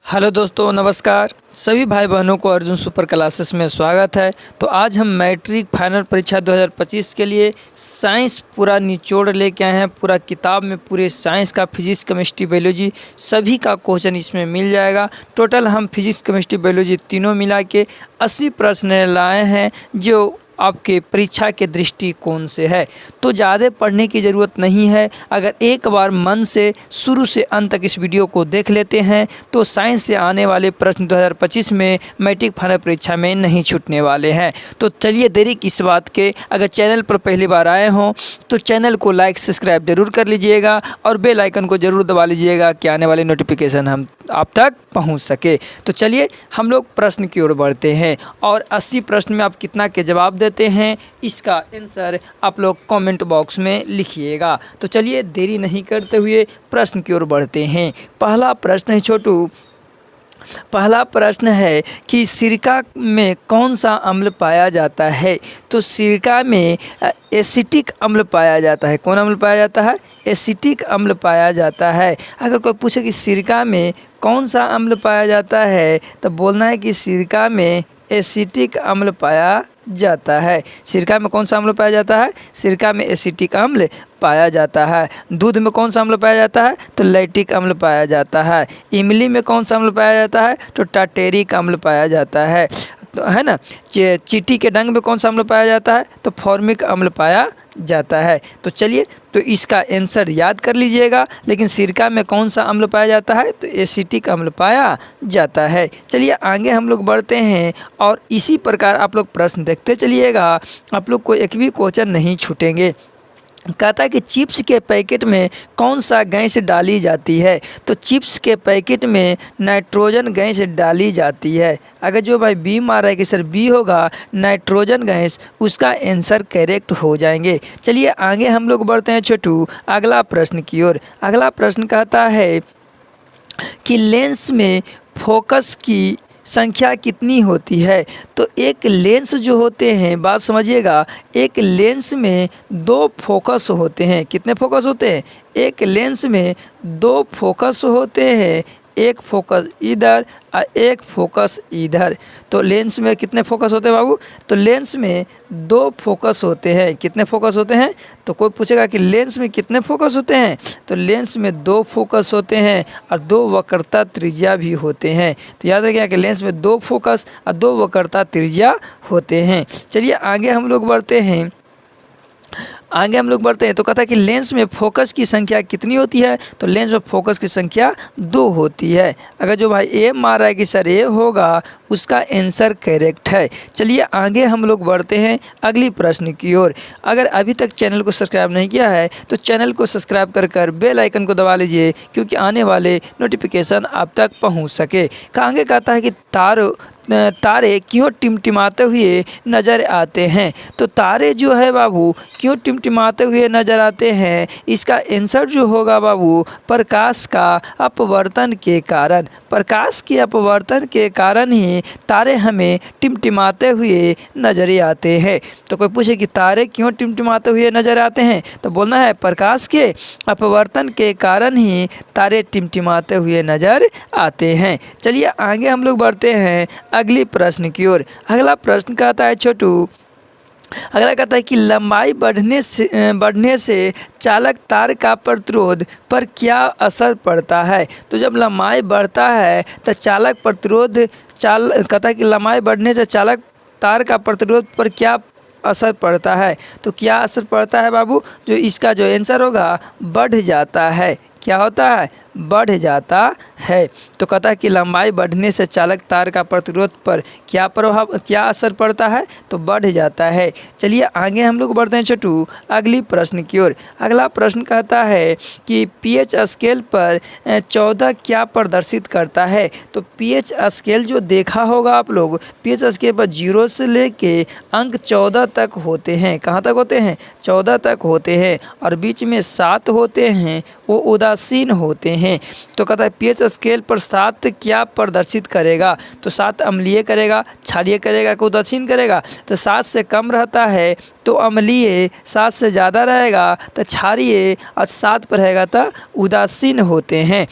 Hello दोस्तों, नमस्कार। सभी भाई बहनों को अर्जुन सुपर क्लासेस में स्वागत है। तो आज हम मैट्रिक फाइनल परीक्षा 2025 के लिए साइंस पूरा निचोड़ लेके आए हैं। पूरा किताब में पूरे साइंस का फिजिक्स केमिस्ट्री बायोलॉजी सभी का क्वेश्चन इसमें मिल जाएगा। टोटल हम फिजिक्स केमिस्ट्री बायोलॉजी तीनों मिला के 80 प्रश्न लाए हैं जो आपके परीक्षा के दृष्टिकोण से है। तो ज़्यादा पढ़ने की ज़रूरत नहीं है। अगर एक बार मन से शुरू से अंत तक इस वीडियो को देख लेते हैं तो साइंस से आने वाले प्रश्न 2025 में मैट्रिक फाइनल परीक्षा में नहीं छूटने वाले हैं। तो चलिए देरी किस बात के, अगर चैनल पर पहली बार आए हों तो चैनल को लाइक सब्सक्राइब ज़रूर कर लीजिएगा और बेल आइकन को ज़रूर दबा लीजिएगा कि आने वाले नोटिफिकेशन हम आप तक पहुंच सके। तो चलिए हम लोग प्रश्न की ओर बढ़ते हैं और 80 प्रश्न में आप कितना के जवाब देते हैं इसका आंसर आप लोग कमेंट बॉक्स में लिखिएगा। तो चलिए देरी नहीं करते हुए प्रश्न की ओर बढ़ते हैं। पहला प्रश्न है छोटू। पहला प्रश्न है कि सिरका में कौन सा अम्ल पाया जाता है। तो सिरका में एसिटिक अम्ल पाया जाता है। कौन अम्ल पाया जाता है? एसिटिक अम्ल पाया जाता है। अगर कोई पूछे कि सिरका में कौन सा अम्ल पाया जाता है तो बोलना है कि सिरका में एसिटिक अम्ल पाया जाता है। सिरका में कौन सा अम्ल पाया जाता है? सिरका में एसिटिक अम्ल पाया जाता है। दूध में कौन सा अम्ल पाया जाता है? तो लैक्टिक अम्ल पाया जाता है। इमली में कौन सा अम्ल पाया जाता है? तो टार्टेरिक अम्ल पाया जाता है। तो है ना। चींटी के डंक में कौन सा अम्ल पाया जाता है? तो फॉर्मिक अम्ल पाया जाता है। तो चलिए तो इसका आंसर याद कर लीजिएगा। लेकिन सिरका में कौन सा अम्ल पाया जाता है? तो एसिटिक अम्ल पाया जाता है। चलिए आगे हम लोग बढ़ते हैं और इसी प्रकार आप लोग प्रश्न देखते चलिएगा। आप लोग को एक भी क्वेश्चन नहीं छूटेंगे। कहता है कि चिप्स के पैकेट में कौन सा गैस डाली जाती है। तो चिप्स के पैकेट में नाइट्रोजन गैस डाली जाती है। अगर जो भाई बी मार रहा है कि सर बी होगा नाइट्रोजन गैस, उसका आंसर करेक्ट हो जाएंगे। चलिए आगे हम लोग बढ़ते हैं छोटू अगला प्रश्न की ओर। अगला प्रश्न कहता है कि लेंस में फोकस की संख्या कितनी होती है। तो एक लेंस जो होते हैं, बात समझिएगा, एक लेंस में 2 फोकस होते हैं। कितने फोकस होते हैं? एक लेंस में 2 फोकस होते हैं। एक फोकस इधर और एक फोकस इधर। तो लेंस में कितने फोकस होते हैं बाबू? तो लेंस में 2 फोकस होते हैं। कितने फोकस होते हैं? तो कोई पूछेगा कि लेंस में कितने फोकस होते हैं? तो लेंस में 2 फोकस होते हैं और 2 वक्रता त्रिज्या भी होते हैं। तो याद रखिएगा कि लेंस में 2 फोकस और 2 वक्रता त्रिज्या होते हैं। चलिए आगे हम लोग बढ़ते हैं। तो कहता है कि लेंस में फोकस की संख्या कितनी होती है। तो लेंस में फोकस की संख्या 2 होती है। अगर जो भाई ए मार रहा है कि सर ए होगा, उसका आंसर करेक्ट है। चलिए आगे हम लोग बढ़ते हैं अगली प्रश्न की ओर। अगर अभी तक चैनल को सब्सक्राइब नहीं किया है तो चैनल को सब्सक्राइब कर बेल आइकन को दबा लीजिए क्योंकि आने वाले नोटिफिकेशन आप तक पहुंच सके। आगे कहता है कि तारे क्यों टिमटिमाते हुए नज़र आते हैं। तो तारे जो है बाबू क्यों टिमटिमाते हुए नज़र आते हैं, इसका आंसर जो होगा बाबू प्रकाश का अपवर्तन के कारण। प्रकाश के अपवर्तन के कारण ही तारे हमें टिमटिमाते हुए नज़र आते हैं। तो कोई पूछे कि तारे क्यों टिमटिमाते हुए नज़र आते हैं तो बोलना है प्रकाश के अपवर्तन के कारण ही तारे टिमटिमाते हुए नज़र आते हैं। चलिए आगे हम लोग बढ़ते हैं अगली प्रश्न की ओर। अगला प्रश्न कहता है छोटू, अगला कहता है कि लंबाई बढ़ने से चालक तार का प्रतिरोध पर क्या असर पड़ता है। तो जब लंबाई बढ़ता है तो चालक प्रतिरोध कहता है कि लंबाई बढ़ने से चालक तार का प्रतिरोध पर क्या असर पड़ता है। तो क्या असर पड़ता है बाबू? जो इसका जो आंसर होगा बढ़ जाता है। क्या होता है? बढ़ जाता है। तो कहता है कि लंबाई बढ़ने से चालक तार का प्रतिरोध पर क्या असर पड़ता है? तो बढ़ जाता है। चलिए आगे हम लोग बढ़ते हैं छोटू अगली प्रश्न की ओर। अगला प्रश्न कहता है कि पीएच स्केल पर 14 क्या प्रदर्शित करता है। तो पीएच स्केल जो देखा होगा आप लोग, पीएच स्केल पर 0 से लेके अंक 14 तक होते हैं। कहाँ तक होते हैं? 14 तक होते हैं और बीच में 7 होते हैं, वो उदासीन होते हैं। तो कहता है पीएच स्केल पर 7 क्या प्रदर्शित करेगा। तो 7 अम्लीय करेगा, क्षारीय करेगा कि उदासीन करेगा। तो 7 से कम रहता है तो अम्लीय, 7 से ज़्यादा रहेगा तो क्षारीय और 7 पर रहेगा तो उदासीन होते हैं।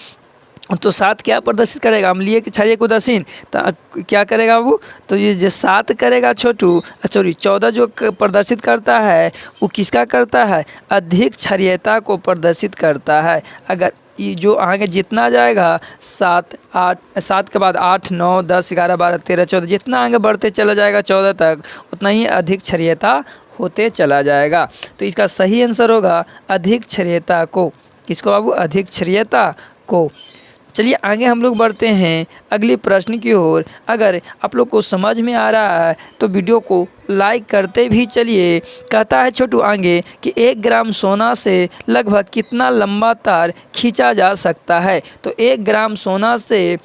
तो 7 क्या प्रदर्शित करेगा, अम्लीय क्षारीय उदासीन। तो क्या करेगा बाबू, तो ये जो 7 करेगा छोटू, सॉरी 14 जो प्रदर्शित करता है वो किसका करता है, अधिक क्षारीयता को प्रदर्शित करता है। अगर ये जो आगे जितना जाएगा 7 8, 7 के बाद 8 9 10 11 12 13 14, जितना आगे बढ़ते चला जाएगा 14 तक उतना ही अधिक क्षारीयता होते चला जाएगा। तो इसका सही आंसर होगा अधिक क्षारीयता को। किसको बाबू, अधिक क्षारीयता को। चलिए आगे हम लोग बढ़ते हैं अगले प्रश्न की ओर। अगर आप लोग को समझ में आ रहा है तो वीडियो को लाइक करते भी चलिए। कहता है छोटू आगे कि 1 ग्राम सोना से लगभग कितना लंबा तार खींचा जा सकता है। तो 1 ग्राम सोना से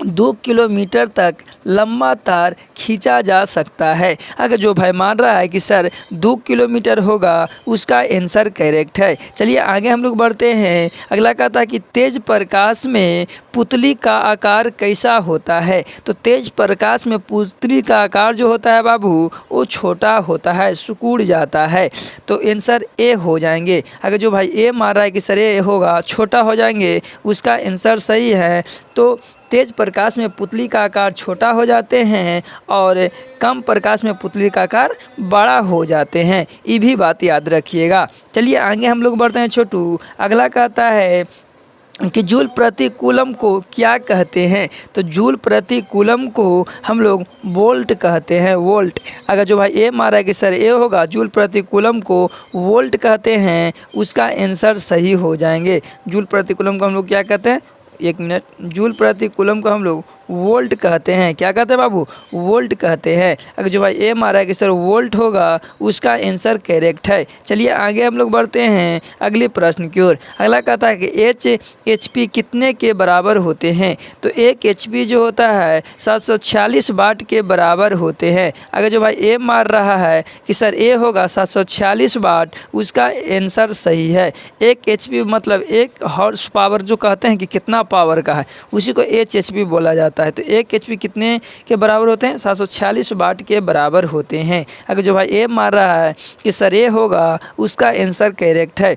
2 किलोमीटर तक लंबा तार खींचा जा सकता है। अगर जो भाई मान रहा है कि सर 2 किलोमीटर होगा उसका आंसर करेक्ट है। चलिए आगे हम लोग बढ़ते हैं। अगला कहता है कि तेज प्रकाश में पुतली का आकार कैसा होता है। तो तेज प्रकाश में पुतली का आकार जो होता है बाबू वो छोटा होता है, सिकुड़ जाता है। तो आंसर ए हो जाएंगे। अगर जो भाई ए मान रहा है कि सर ए होगा, छोटा हो जाएंगे, उसका आंसर सही है। तो तेज प्रकाश में पुतली का आकार छोटा हो जाते हैं और कम प्रकाश में पुतली का आकार बड़ा हो जाते हैं, ये भी बात याद रखिएगा। चलिए आगे हम लोग बढ़ते हैं छोटू। अगला कहता है कि जूल प्रति कूलम को क्या कहते हैं। तो जूल प्रति कूलम को हम लोग वोल्ट कहते हैं, वोल्ट। अगर जो भाई ए मारा है कि सर ए होगा, जूल प्रति कूलम को वोल्ट कहते हैं, उसका आंसर सही हो जाएंगे। जूल प्रति कूलम को हम लोग क्या कहते हैं, 1 मिनट, जूल प्रति कूलम को हम लोग वोल्ट कहते हैं। क्या कहते हैं बाबू, वोल्ट कहते हैं। अगर जो भाई ए मारा है कि सर वोल्ट होगा उसका आंसर करेक्ट है। चलिए आगे हम लोग बढ़ते हैं अगले प्रश्न की ओर। अगला कहता है कि HP कितने के बराबर होते हैं। तो 1 HP जो होता है 746 वाट के बराबर होते हैं। अगर जो भाई ए मार रहा है कि सर ए होगा 746 वाट, उसका आंसर सही है। 1 HP मतलब 1 हॉर्स पावर जो कहते हैं कि कितना पावर का है, उसी को HP बोला जाता है। तो 1 HP कितने के बराबर होते हैं, 746 वाट के बराबर होते हैं। अगर जो भाई ए मार रहा है कि सर ए होगा, उसका आंसर करेक्ट है।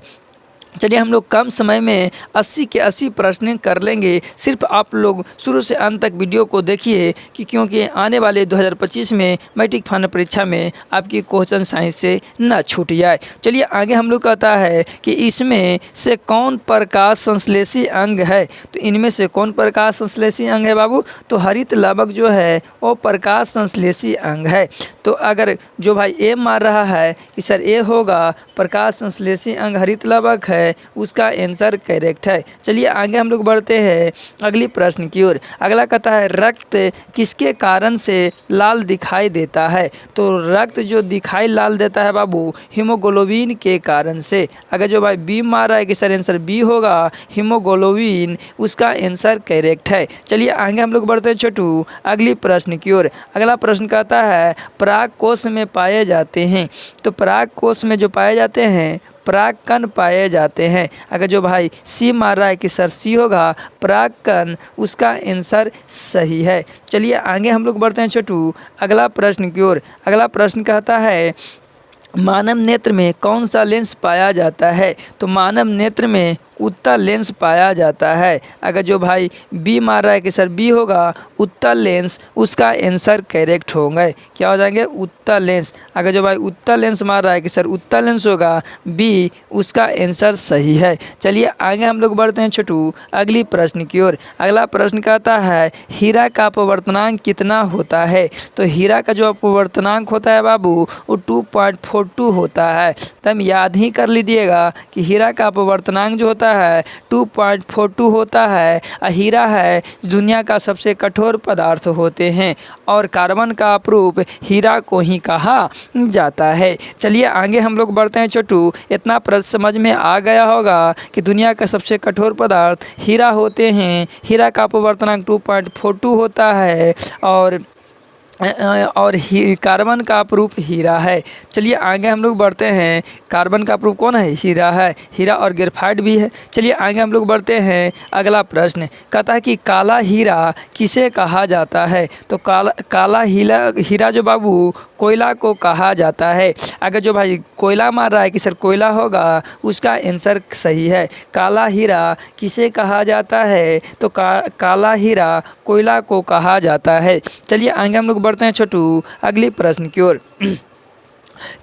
चलिए हम लोग कम समय में 80 के 80 प्रश्न कर लेंगे। सिर्फ आप लोग शुरू से अंत तक वीडियो को देखिए कि क्योंकि आने वाले 2025 में मैट्रिक फाइनल परीक्षा में आपकी क्वेश्चन साइंस से न छूट जाए। चलिए आगे हम लोग कहता है कि इसमें से कौन प्रकाश संश्लेषी अंग है। तो इनमें से कौन प्रकाश संश्लेषी अंग है बाबू, तो हरित लवक जो है वो प्रकाश संश्लेषी अंग है। तो अगर जो भाई ए मार रहा है कि सर ए होगा, प्रकाश संश्लेषी अंग हरित लवक है, उसका आंसर करेक्ट है। चलिए आगे हम लोग बढ़ते हैं अगली प्रश्न की ओर। अगला कहता है रक्त किसके कारण से लाल दिखाई देता है। तो रक्त जो दिखाई लाल देता है बाबू, हीमोग्लोबिन के कारण से। अगर जो भाई बी मार रहा है कि सर आंसर बी होगा, हीमोग्लोबिन, उसका आंसर करेक्ट है। चलिए आगे हम लोग बढ़ते हैं छोटू अगली प्रश्न की ओर। अगला प्रश्न कहता है पराग कोश में पाए जाते हैं। तो पराग कोश में जो पाए जाते हैं पराग कण पाए जाते हैं। अगर जो भाई सी मार रहा है कि सर सी होगा, पराग कण, उसका आंसर सही है। चलिए आगे हम लोग बढ़ते हैं छोटू अगला प्रश्न की ओर। अगला प्रश्न कहता है मानव नेत्र में कौन सा लेंस पाया जाता है। तो मानव नेत्र में उत्तल लेंस पाया जाता है। अगर जो भाई बी मार रहा है कि सर बी होगा, उत्तल लेंस, उसका आंसर करेक्ट होंगे। क्या हो जाएंगे, उत्तल लेंस। अगर जो भाई उत्तल लेंस मार रहा है कि सर उत्तल लेंस होगा, बी, उसका आंसर सही है। चलिए आगे हम लोग बढ़ते हैं छोटू अगली प्रश्न की ओर। अगला प्रश्न कहता है हीरा का अपवर्तनांक कितना होता है। तो हीरा का जो अपवर्तनांक होता है बाबू वो 2.42 होता है। तब याद ही कर लीजिएगा कि हीरा का अपवर्तनांक जो होता है 2.42 होता है। हीरा है दुनिया का सबसे कठोर पदार्थ होते हैं और कार्बन का अपरूप हीरा को ही कहा जाता है। चलिए आगे हम लोग बढ़ते हैं छोटू। इतना प्रश्न समझ में आ गया होगा कि दुनिया का सबसे कठोर पदार्थ हीरा होते हैं। हीरा का अपवर्तनांक 2.42 होता है और कार्बन का अपरूप हीरा है। चलिए आगे हम लोग बढ़ते हैं। कार्बन का अपरूप कौन है, हीरा है। हीरा और ग्रेफाइट भी है। चलिए आगे हम लोग बढ़ते हैं अगला प्रश्न कहता है कि काला हीरा किसे कहा जाता है। तो काला हीरा जो बाबू कोयला को कहा जाता है। अगर जो भाई कोयला मार रहा है कि सर कोयला होगा, उसका आंसर सही है। काला हीरा किसे कहा जाता है, तो काला हीरा कोयला को कहा जाता है। चलिए आगे हम लोग बढ़ते हैं छोटू अगली प्रश्न की ओर।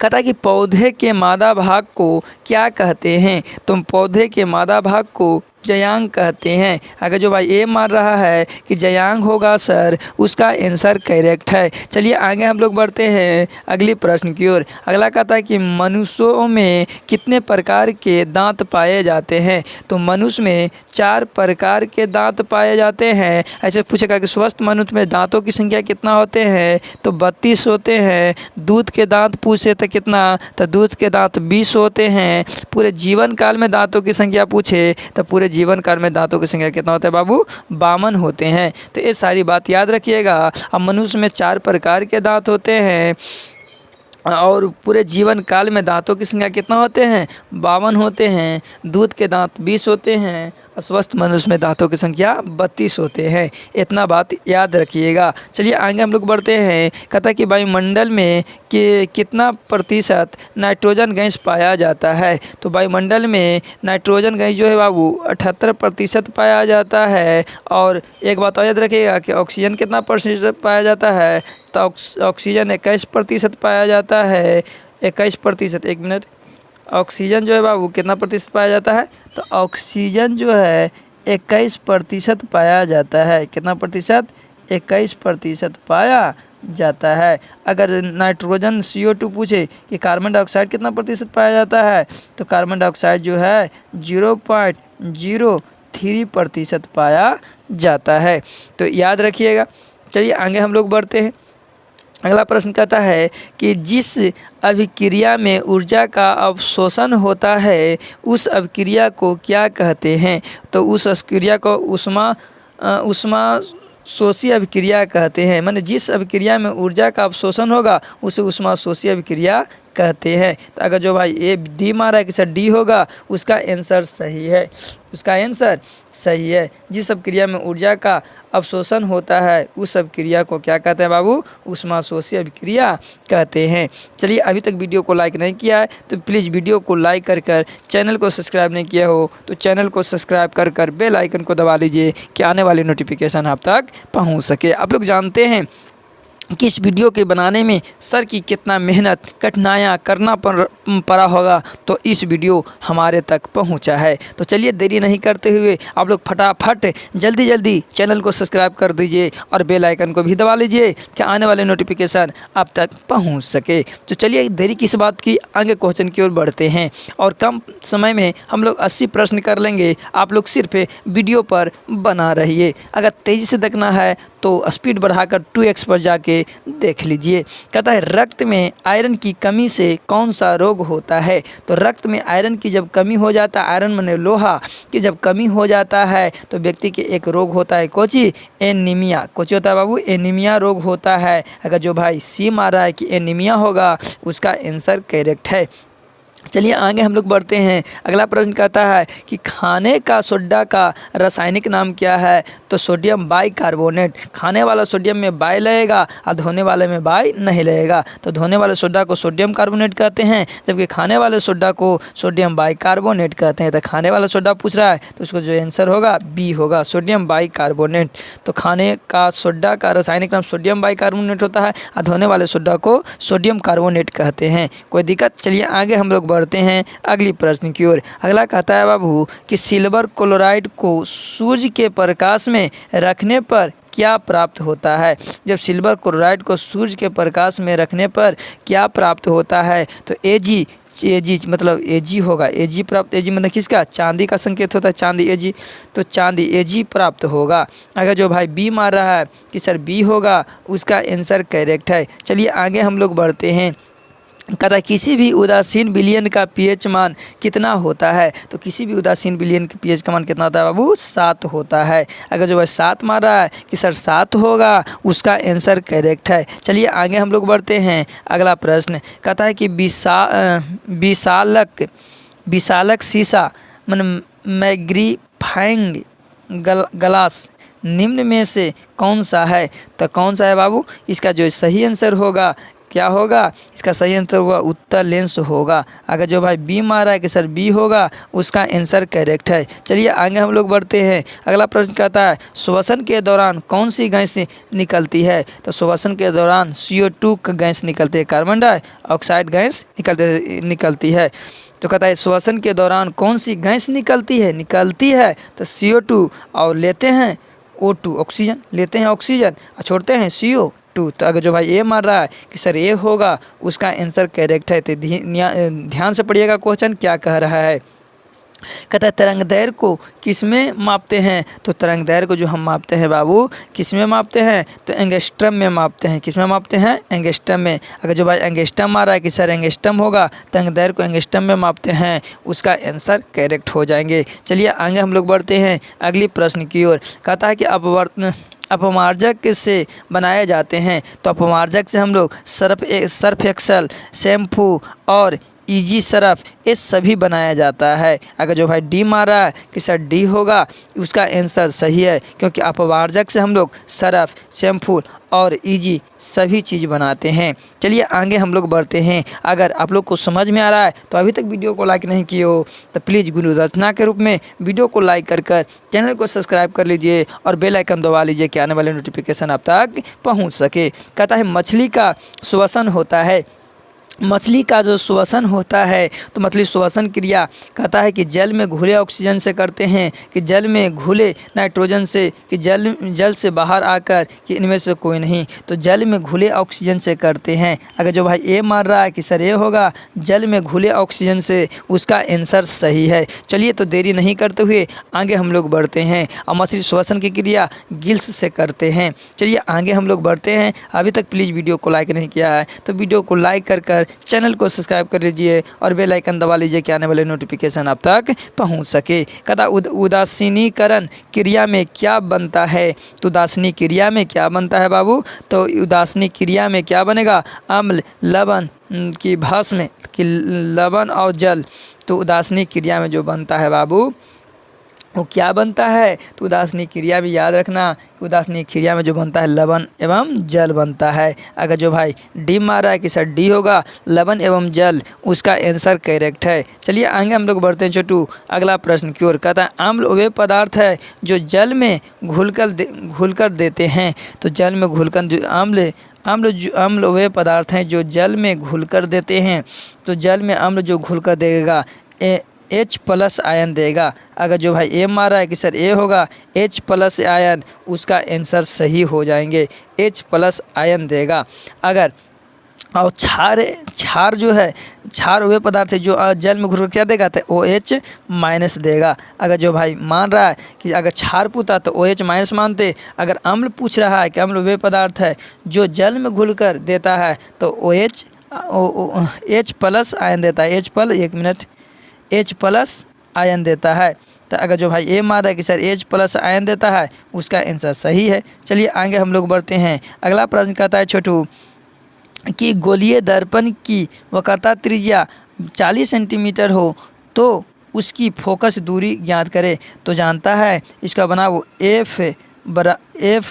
कहता है कि पौधे के मादा भाग को क्या कहते हैं, तो पौधे के मादा भाग को जयांग कहते हैं। अगर जो भाई ए मार रहा है कि जयांग होगा सर, उसका आंसर करेक्ट है। चलिए आगे हम लोग बढ़ते हैं अगली प्रश्न की ओर। अगला कहता है कि मनुष्यों में कितने प्रकार के दांत पाए जाते हैं, तो मनुष्य में 4 प्रकार के दांत पाए जाते हैं। ऐसे पूछेगा कि स्वस्थ मनुष्य में दांतों की संख्या कितना होते हैं, तो 32 होते हैं। दूध के दांत पूछे तो कितना, तो दूध के दांत 20 होते हैं। पूरे जीवन काल में दांतों की संख्या पूछे तो पूरे जीवन काल में दांतों की संख्या कितना होता है बाबू, 52 होते हैं। तो ये सारी बात याद रखिएगा। अब मनुष्य में 4 प्रकार के दांत होते हैं और पूरे जीवन काल में दांतों की संख्या कितना होते हैं, 52 होते हैं। दूध के दांत 20 होते हैं। स्वस्थ मनुष्य में दांतों की संख्या 32 होते हैं। इतना बात याद रखिएगा। चलिए आगे हम लोग बढ़ते हैं। कहता है कि वायुमंडल में कितना प्रतिशत नाइट्रोजन गैस पाया जाता है, तो वायुमंडल में नाइट्रोजन गैस जो है बाबू 78% पाया जाता है। और एक बात और याद रखिएगा कि ऑक्सीजन कितना प्रतिशत पाया जाता है, तो ऑक्सीजन 21% पाया जाता है। 21%, 1 मिनट। ऑक्सीजन जो है बाबू कितना प्रतिशत पाया जाता है, तो ऑक्सीजन जो है 21% पाया जाता है। कितना प्रतिशत, 21% पाया जाता है। अगर नाइट्रोजन CO2 पूछे कि कार्बन डाइऑक्साइड कितना प्रतिशत पाया जाता है, तो कार्बन डाइऑक्साइड जो है 0.03% पाया जाता है। तो याद रखिएगा। चलिए आगे हम लोग बढ़ते हैं। अगला प्रश्न कहता है कि जिस अभिक्रिया में ऊर्जा का अवशोषण होता है, उस अभिक्रिया को क्या कहते हैं, तो उस अभिक्रिया को ऊष्मा शोषी अभिक्रिया कहते हैं। माने जिस अभिक्रिया में ऊर्जा का अवशोषण होगा उसे ऊष्मा शोषी अभिक्रिया कहते हैं। तो अगर जो भाई ए डी मारा है कि सर डी होगा, उसका आंसर सही है। उसका आंसर सही है। जिस अभिक्रिया में ऊर्जा का अवशोषण होता है उस अभिक्रिया को क्या कहते हैं बाबू, ऊष्मा शोषी अभिक्रिया कहते हैं। चलिए अभी तक वीडियो को लाइक नहीं किया है तो प्लीज़ वीडियो को लाइक कर चैनल को सब्सक्राइब नहीं किया हो तो चैनल को सब्सक्राइब कर बेल आइकन को दबा लीजिए कि आने वाली नोटिफिकेशन आप तक पहुँच सके। आप लोग जानते हैं कि इस वीडियो के बनाने में सर की कितना मेहनत कठिनाइयाँ करना पड़ा होगा, तो इस वीडियो हमारे तक पहुंचा है। तो चलिए देरी नहीं करते हुए आप लोग फटाफट जल्दी चैनल को सब्सक्राइब कर दीजिए और बेल आइकन को भी दबा लीजिए कि आने वाले नोटिफिकेशन आप तक पहुंच सके। तो चलिए देरी किस बात की, आगे क्वेश्चन की ओर बढ़ते हैं। और कम समय में हम लोग 80 प्रश्न कर लेंगे। आप लोग सिर्फ वीडियो पर बना रहिए। अगर तेज़ी से देखना है तो स्पीड बढ़ाकर 2x पर जाके देख लीजिए। कहता है रक्त में आयरन की कमी से कौन सा रोग होता है, तो रक्त में आयरन की जब कमी हो जाता है, आयरन माने लोहा की जब कमी हो जाता है तो व्यक्ति के एक रोग होता है कोची, एनीमिया। कोची होता है बाबू, एनीमिया रोग होता है। अगर जो भाई सी मारा है कि एनीमिया होगा, उसका आंसर करेक्ट है। चलिए आगे हम लोग बढ़ते हैं। अगला प्रश्न कहता है कि खाने का सोडा का रासायनिक नाम क्या है, तो सोडियम बाइकार्बोनेट। खाने वाला सोडियम में बाई लगेगा और धोने वाले में बाई नहीं लगेगा, तो धोने वाले सोडा को सोडियम कार्बोनेट कहते हैं, जबकि खाने वाले सोडा को सोडियम बाइकार्बोनेट कहते हैं। तो खाने वाला सोडा पूछ रहा है तो उसको जो आंसर होगा बी होगा, सोडियम बाइकार्बोनेट। तो खाने का सोडा का रासायनिक नाम सोडियम बाइकार्बोनेट होता है और धोने वाले सोडा को सोडियम कार्बोनेट कहते हैं। कोई दिक्कत। चलिए आगे हम लोग बढ़ते हैं अगली प्रश्न की ओर। अगला कहता है बाबू कि सिल्वर क्लोराइड को सूर्य के प्रकाश में रखने पर क्या प्राप्त होता है। जब सिल्वर क्लोराइड को सूर्य के प्रकाश में रखने पर क्या प्राप्त होता है, तो एजी मतलब एजी होगा। एजी प्राप्त, एजी मतलब किसका, चांदी का संकेत होता है, चांदी एजी। तो चांदी एजी प्राप्त होगा। अगर जो भाई बी मार रहा है कि सर बी होगा, उसका आंसर करेक्ट है। चलिए आगे हम लोग बढ़ते हैं। कहता है किसी भी उदासीन विलयन का pH मान कितना होता है, तो किसी भी उदासीन विलयन के pH का मान कितना होता है बाबू, 7 होता है। अगर जो भाई 7 मार रहा है कि सर 7 होगा, उसका आंसर करेक्ट है। चलिए आगे हम लोग बढ़ते हैं। अगला प्रश्न कहता है कि विशालक शीशा मतलब मैग्नीफाइंग ग्लास निम्न में से कौन सा है, तो कौन सा है बाबू, इसका जो सही आंसर होगा क्या होगा, इसका सही आंसर होगा उत्तर लेंस होगा। अगर जो भाई बी मार रहा है कि सर बी होगा, उसका आंसर करेक्ट है। चलिए आगे हम लोग बढ़ते हैं। अगला प्रश्न कहता है श्वसन के दौरान कौन सी गैस निकलती है। तो श्वसन के दौरान CO2 का गैस निकलती है, कार्बन डाइऑक्साइड गैस निकलती है। तो कहता है श्वसन के दौरान कौन सी गैस निकलती है तो CO2, और लेते हैं O2 ऑक्सीजन, लेते हैं ऑक्सीजन और छोड़ते हैं CO2। तो अगर जो भाई ए मार रहा है कि सर ए होगा, उसका आंसर करेक्ट है। तो ध्यान से पढ़िएगा क्वेश्चन क्या कह रहा है। कहता है तरंग दैर्घ्य को किस में मापते हैं। तो तरंग दैर्घ्य को जो हम मापते हैं बाबू किस में मापते हैं, तो एंगस्ट्रम में मापते हैं। किस में मापते हैं, एंगस्ट्रम में। अगर जो भाई एंगस्ट्रम आ रहा है कि सर एंगस्ट्रम होगा, तरंग दैर्घ्य को एंगस्ट्रम में मापते हैं, उसका आंसर करेक्ट हो जाएंगे। चलिए आगे हम लोग बढ़ते हैं अगली प्रश्न की ओर। कहता है कि अपमार्जक से बनाए जाते हैं। तो अपमार्जक से हम लोग सर्फ एक्सल, शैम्पू और इजी सर्फ, ये सभी बनाया जाता है। अगर जो भाई डी मारा है कि सर डी होगा, उसका आंसर सही है, क्योंकि अपवार्जक से हम लोग सर्फ, शैम्पू और इजी सभी चीज़ बनाते हैं। चलिए आगे हम लोग बढ़ते हैं। अगर आप लोग को समझ में आ रहा है तो अभी तक वीडियो को लाइक नहीं किए हो तो प्लीज़ गुरु रचना के रूप में वीडियो को लाइक कर चैनल को सब्सक्राइब कर लीजिए और बेल आइकन दबा लीजिए कि आने वाले नोटिफिकेशन आप तक पहुँच सके। कहता है मछली का श्वसन होता है। मछली का जो श्वसन होता है, तो मछली श्वसन क्रिया कहता है कि जल में घुले ऑक्सीजन से करते हैं, कि जल में घुले नाइट्रोजन से, कि जल से बाहर आकर, कि इनमें से कोई नहीं। तो जल में घुले ऑक्सीजन से करते हैं। अगर जो भाई ए मार रहा है कि सर ए होगा, जल में घुले ऑक्सीजन से, उसका आंसर सही है। चलिए तो देरी नहीं करते हुए आगे हम लोग बढ़ते हैं। और मछली श्वसन की क्रिया गिल्स से करते हैं। चलिए आगे हम लोग बढ़ते हैं। अभी तक प्लीज़ वीडियो को लाइक नहीं किया है तो वीडियो को लाइक कर चैनल को सब्सक्राइब कर लीजिए और बेल आइकन दबा लीजिए कि आने वाले नोटिफिकेशन आप तक पहुंच सके। कहता उदासीनीकरण क्रिया में क्या बनता है। तो उदासीनी क्रिया में क्या बनता है बाबू, तो उदासीनी क्रिया में क्या बनेगा, अम्ल, लवण की भस्म, कि लवण और जल। तो उदासीनी क्रिया में जो बनता है बाबू वो क्या बनता है, तो उदासीनी क्रिया भी याद रखना, उदासीनी क्रिया में जो बनता है लवण एवं जल बनता है। अगर जो भाई डी मारा है कि सर डी होगा, लवण एवं जल, उसका आंसर करेक्ट है। चलिए आगे हम लोग बढ़ते हैं छोटू अगला प्रश्न की ओर। कहता है अम्ल वे पदार्थ है जो जल में घुलकर देते हैं। तो जल में घुलकर जो अम्ल वे पदार्थ हैं जो जल में घुलकर देते हैं। तो जल में अम्ल जो घुलकर देगा H+ आयन देगा। अगर जो भाई ए मारा है कि सर ए होगा, H+ आयन, उसका आंसर सही हो जाएंगे, H+ आयन देगा। अगर और क्षार जो है, क्षार वे पदार्थ है जो जल में घुल क्या देगा, तो OH- देगा। अगर जो भाई मान रहा है कि अगर क्षार पूछता तो OH- मानते। अगर अम्ल पूछ रहा है कि अम्ल वे पदार्थ है जो जल में घुलकर देता है तो H+ आयन देता है। H+ आयन देता है। तो अगर जो भाई ए मारा है कि सर H+ आयन देता है, उसका आंसर सही है। चलिए आगे हम लोग बढ़ते हैं। अगला प्रश्न कहता है छोटू कि गोलीय दर्पण की वक्रता त्रिज्या 40 सेंटीमीटर हो तो उसकी फोकस दूरी ज्ञात करे। तो जानता है इसका बना वो F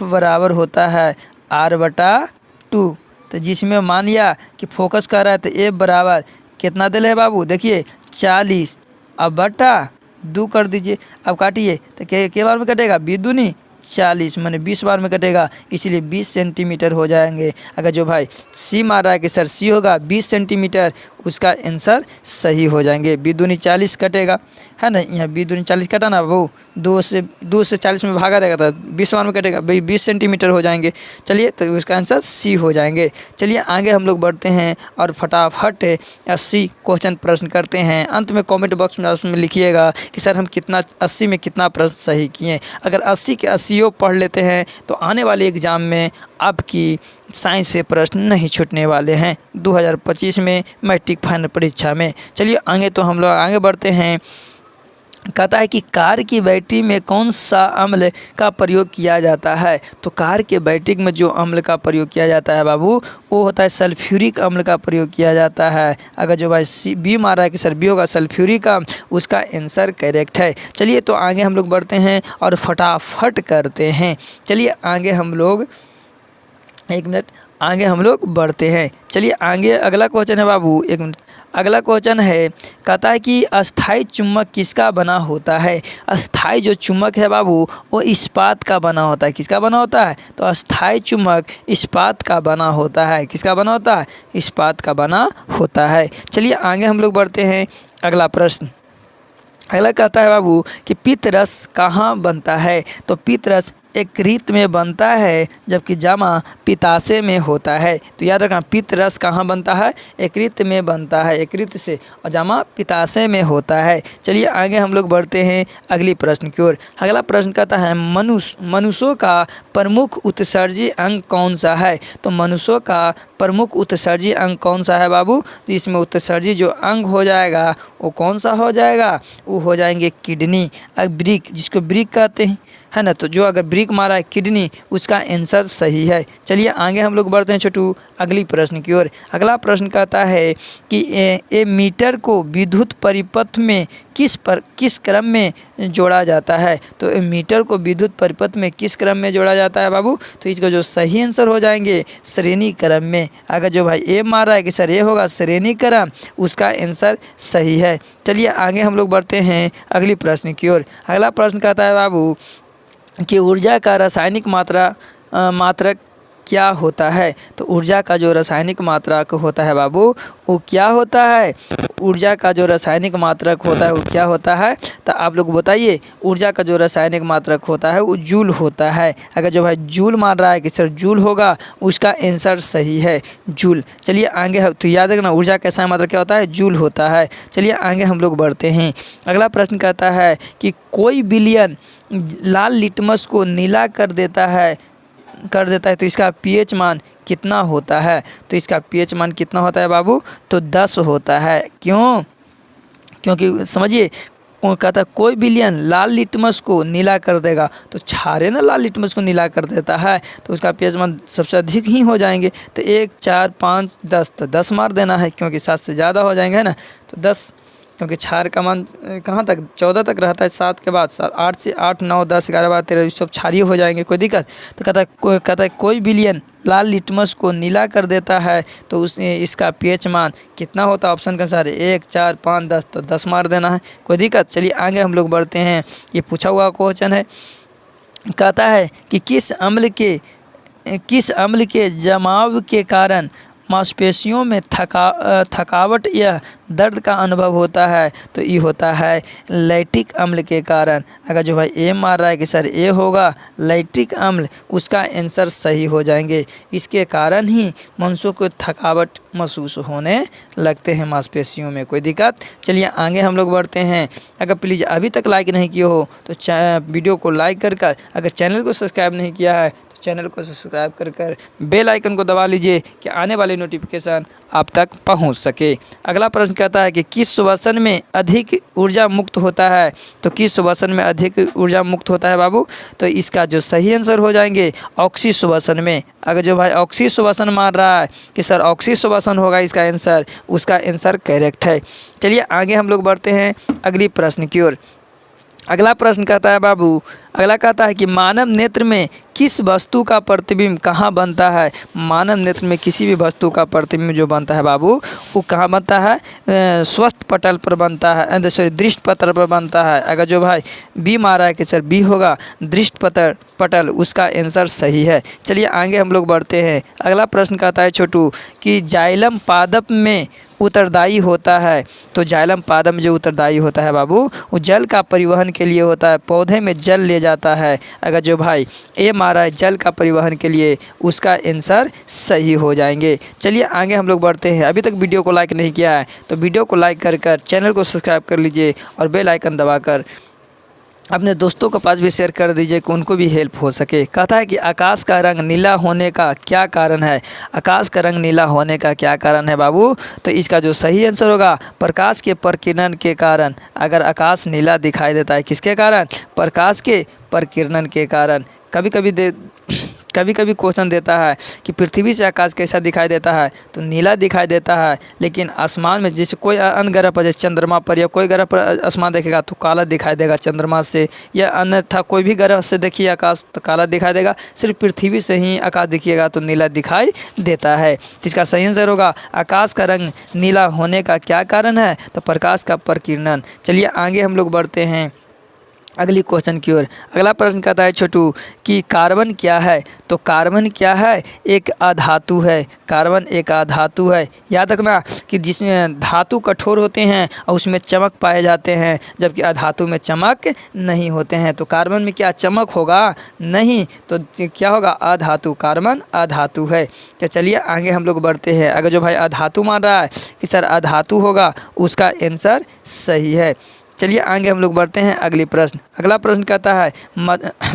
बराबर होता है R/2। तो जिसमें मान लिया कि फोकस कर रहा है तो F बराबर कितना दिल है बाबू, देखिए 40 अब बटा 2 कर दीजिए। अब काटिए तो के बार में कटेगा, 2 दूनी 40 माने 20 बार में कटेगा, इसीलिए 20 सेंटीमीटर हो जाएंगे। अगर जो भाई सी मार रहा है कि सर सी होगा 20 सेंटीमीटर, उसका आंसर सही हो जाएंगे। 2 दूनी 40 कटेगा, है ना, यहाँ 2 दूनी 40 कटा ना वो 2 से 40 में भागा देगा तो 20 बार में कटेगा, भाई 20 सेंटीमीटर हो जाएंगे। चलिए तो उसका आंसर सी हो जाएंगे। चलिए आगे हम लोग बढ़ते हैं और फटाफट 80 क्वेश्चन प्रश्न करते हैं। अंत में कमेंट बॉक्स में उसमें लिखिएगा कि सर हम 80 में कितना प्रश्न सही किए। अगर 80 के 80 पढ़ लेते हैं तो आने वाले एग्ज़ाम में आपकी साइंस से प्रश्न नहीं छूटने वाले हैं 2025 में मैट्रिक फाइनल परीक्षा में। चलिए आगे तो हम लोग आगे बढ़ते हैं। कहता है कि कार की बैटरी में कौन सा अम्ल का प्रयोग किया जाता है। तो कार के बैटरी में जो अम्ल का प्रयोग किया जाता है बाबू, वो होता है सल्फ्यूरिक अम्ल का प्रयोग किया जाता है। अगर जो भाई बी मारा है कि सर बी होगा सल्फ्यूरिक अम्ल, उसका आंसर करेक्ट है। चलिए तो आगे हम लोग बढ़ते हैं और फटाफट करते हैं। चलिए आगे हम लोग 1 मिनट आगे हम लोग बढ़ते हैं। चलिए आगे अगला क्वेश्चन है बाबू, एक मिनट। अगला क्वेश्चन है, कहता है कि अस्थाई चुम्बक किसका बना होता है। अस्थाई जो चुम्बक है बाबू वो इस्पात का बना होता है। किसका बना होता है? तो अस्थाई चुम्बक इस्पात का बना होता है। किसका बना होता है? इस्पात का बना होता है। चलिए आगे हम लोग बढ़ते हैं। अगला प्रश्न, अगला कहता है बाबू कि पित्तरस कहाँ बनता है। तो पित्तरस यकृत में बनता है, जबकि जमा पित्ताशय में होता है। तो याद रखना, पित्तरस कहाँ बनता है? यकृत में बनता है, यकृत से, और जमा पित्ताशय में होता है। चलिए आगे हम लोग बढ़ते हैं अगली प्रश्न की ओर। अगला प्रश्न कहता है, मनुष्यों का प्रमुख उत्सर्जी अंग कौन सा है। तो मनुष्यों का प्रमुख उत्सर्जी अंग कौन सा है बाबू? तो इसमें उत्सर्जी जो अंग हो जाएगा वो कौन सा हो जाएगा? वो हो जाएंगे किडनी, ब्रिक, जिसको ब्रिक कहते हैं, है ना। तो जो अगर ब्रिक मारा है किडनी, उसका आंसर सही है। चलिए आगे हम लोग बढ़ते हैं छोटू अगली प्रश्न की ओर। अगला प्रश्न कहता है कि ए मीटर को विद्युत परिपथ में किस क्रम में जोड़ा जाता है। तो ए मीटर को विद्युत परिपथ में किस क्रम में जोड़ा जाता है बाबू? तो इसका जो सही आंसर हो जाएंगे श्रेणी क्रम में। अगर जो भाई ए मार रहा है कि सर ये होगा श्रेणी क्रम, उसका आंसर सही है। चलिए आगे हम लोग बढ़ते हैं अगली प्रश्न की ओर। अगला प्रश्न कहता है बाबू कि ऊर्जा का रासायनिक मात्रक क्या होता है। तो ऊर्जा का जो रासायनिक मात्रक होता है बाबू वो क्या होता है? ऊर्जा का जो रासायनिक मात्रक होता है वो क्या होता है? तो आप लोग बताइए। ऊर्जा का जो रासायनिक मात्रक होता है वो जूल होता है। अगर जो भाई जूल मान रहा है कि सर जूल होगा, उसका आंसर सही है, जूल। चलिए आगे, तो याद रखना ऊर्जा का रासायनिक मात्रक क्या होता है? जूल होता है। चलिए आगे हम लोग बढ़ते हैं। अगला प्रश्न कहता है कि कोई विलयन लाल लिटमस को नीला कर देता है, तो इसका पीएच मान कितना होता है। तो इसका पीएच मान कितना होता है बाबू? तो 10 होता है। क्यों? क्योंकि समझिए, कहता है कोई विलयन लाल लिटमस को नीला कर देगा, तो क्षारे ना लाल लिटमस को नीला कर देता है, तो उसका पीएच मान सबसे अधिक ही हो जाएंगे। तो 1, 4, 5, 10, तो 10 मार देना है, क्योंकि 7 से ज़्यादा हो जाएंगे, है ना। तो 10, क्योंकि क्षार का मान कहाँ तक? 14 तक रहता है, 7 के बाद 7, 8 से 8, 9, 10, 11, 12, 13, सब क्षारीय हो जाएंगे, कोई दिक्कत। तो कहता है कोई विलयन लाल लिटमस को नीला कर देता है, तो इसका पीएच मान कितना होता है? ऑप्शन के अनुसार 1, 4, 5, 10, तो 10 मार देना है, कोई दिक्कत। चलिए आगे हम लोग बढ़ते हैं। ये पूछा हुआ क्वेश्चन है। कहता है कि किस अम्ल के जमाव के कारण मांसपेशियों में थकावट या दर्द का अनुभव होता है। तो ये होता है लैक्टिक अम्ल के कारण। अगर जो भाई ए मार रहा है कि सर ए होगा लैक्टिक अम्ल, उसका आंसर सही हो जाएंगे। इसके कारण ही मनुष्यों को थकावट महसूस होने लगते हैं मांसपेशियों में, कोई दिक्कत। चलिए आगे हम लोग बढ़ते हैं। अगर प्लीज़ अभी तक लाइक नहीं किए हो तो वीडियो को लाइक कर अगर चैनल को सब्सक्राइब नहीं किया है तो चैनल को सब्सक्राइब कर बेल आइकन को दबा लीजिए कि आने वाली नोटिफिकेशन आप तक पहुंच सके। अगला प्रश्न कहता है कि किस श्वसन में अधिक ऊर्जा मुक्त होता है। तो किस श्वसन में अधिक ऊर्जा मुक्त होता है बाबू? तो इसका जो सही आंसर हो जाएंगे ऑक्सी श्वसन में। अगर जो भाई ऑक्सी श्वसन मान रहा है कि सर ऑक्सी श्वसन होगा इसका आंसर, उसका आंसर करेक्ट है। चलिए आगे हम लोग बढ़ते हैं अगली प्रश्न की ओर। अगला प्रश्न कहता है बाबू, अगला कहता है कि मानव नेत्र में किस वस्तु का प्रतिबिंब कहाँ बनता है। मानव नेत्र में किसी भी वस्तु का प्रतिबिंब जो बनता है बाबू वो कहाँ बनता है? स्वस्थ पटल पर बनता है, सॉरी दृष्ट पटल पर बनता है। अगर जो भाई बी मारा है कि सर बी होगा दृष्ट पटल, उसका आंसर सही है। चलिए आगे हम लोग बढ़ते हैं। अगला प्रश्न कहता है छोटू कि जाइलम पादप में उत्तरदायी होता है। तो जाइलम पादप में जो उत्तरदायी होता है बाबू वो जल का परिवहन के लिए होता है, पौधे में जल ले जाता है। अगर जो भाई ए मारा है जल का परिवहन के लिए, उसका आंसर सही हो जाएंगे। चलिए आगे हम लोग बढ़ते हैं। अभी तक वीडियो को लाइक नहीं किया है तो वीडियो को लाइक कर चैनल को सब्सक्राइब कर लीजिए और बेल आइकन दबाकर अपने दोस्तों के पास भी शेयर कर दीजिए कि उनको भी हेल्प हो सके। कहता है कि आकाश का रंग नीला होने का क्या कारण है। आकाश का रंग नीला होने का क्या कारण है बाबू? तो इसका जो सही आंसर होगा प्रकाश के प्रकीर्णन के कारण। अगर आकाश नीला दिखाई देता है किसके कारण? प्रकाश के प्रकीर्णन के कारण। कभी कभी क्वेश्चन देता है कि पृथ्वी से आकाश कैसा दिखाई देता है, तो नीला दिखाई देता है। लेकिन आसमान में जैसे कोई अन्य ग्रह पर, जैसे चंद्रमा पर या कोई ग्रह पर आसमान देखेगा तो काला दिखाई देगा चंद्रमा से, या अन्यथा कोई भी ग्रह से देखिए आकाश तो काला दिखाई देगा। सिर्फ पृथ्वी से ही आकाश देखिएगा तो नीला दिखाई देता है। तो इसका सही आंसर होगा आकाश का रंग नीला होने का क्या कारण है, तो प्रकाश का प्रकीर्णन। चलिए आगे हम लोग बढ़ते हैं अगली क्वेश्चन की ओर। अगला प्रश्न कहता है छोटू कि कार्बन क्या है, तो कार्बन क्या है, एक अधातु है। कार्बन एक अधातु है। याद रखना कि जिसमें धातु कठोर होते हैं और उसमें चमक पाए जाते हैं, जबकि अधातु में चमक नहीं होते हैं। तो कार्बन में क्या चमक होगा, नहीं, तो क्या होगा अधातु, कार्बन अधातु है। तो चलिए आगे हम लोग बढ़ते हैं। अगर जो भाई अधातु मान रहा है कि सर अधातु होगा, उसका आंसर सही है। चलिए आगे हम लोग बढ़ते हैं अगली प्रश्न। अगला प्रश्न कहता है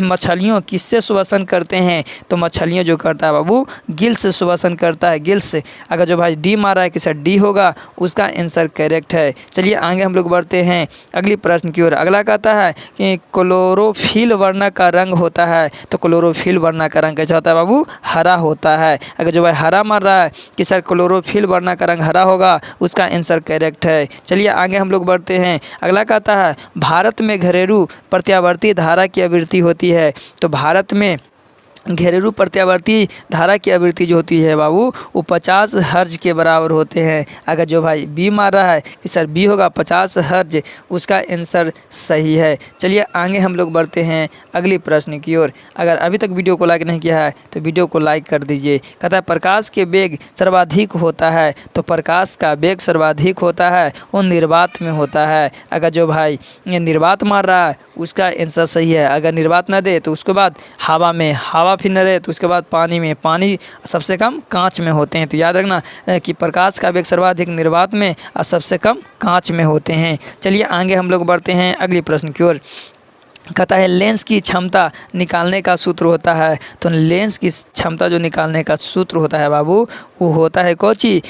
मछलियों किससे श्वसन करते हैं, तो मछलियों जो करता है बाबू गिल से श्वसन करता है, गिल से। अगर जो भाई डी मारा है कि सर डी होगा, उसका आंसर करेक्ट है। चलिए आगे हम लोग बढ़ते हैं अगली प्रश्न की ओर। अगला कहता है कि क्लोरोफिल वर्ण का रंग होता है, तो क्लोरोफिल वर्ण का रंग कैसा होता है बाबू, हरा होता है। अगर जो भाई हरा मार रहा है कि सर क्लोरोफिल वर्ण का रंग हरा होगा, उसका आंसर करेक्ट है। चलिए आगे हम लोग बढ़ते हैं। अगला कहता है भारत में घरेलू प्रत्यावर्ती धारा की आवृत्ति होती है, तो भारत में घरेलू प्रत्यावर्ती धारा की आवृत्ति जो होती है बाबू वो 50 हर्ज के बराबर होते हैं। अगर जो भाई बी मार रहा है कि सर बी होगा 50 हर्ज, उसका आंसर सही है। चलिए आगे हम लोग बढ़ते हैं अगली प्रश्न की ओर। अगर अभी तक वीडियो को लाइक नहीं किया है तो वीडियो को लाइक कर दीजिए। कहता है प्रकाश के वेग सर्वाधिक होता है, तो प्रकाश का वेग सर्वाधिक होता है वो निर्वात में होता है। अगर जो भाई ये निर्वात मार रहा है उसका आंसर सही है। अगर निर्वात न दे तो उसके बाद हवा में, हवा फिर न रहे तो उसके बाद पानी में, पानी सबसे कम कांच में होते हैं। तो याद रखना कि प्रकाश का वेग सर्वाधिक निर्वात में और सबसे कम कांच में होते हैं। चलिए आगे हम लोग बढ़ते हैं अगली प्रश्न की ओर। कहता है लेंस की क्षमता निकालने का सूत्र होता है, तो लेंस की क्षमता जो निकालने का सूत्र होता है बाबू वो होता है कोची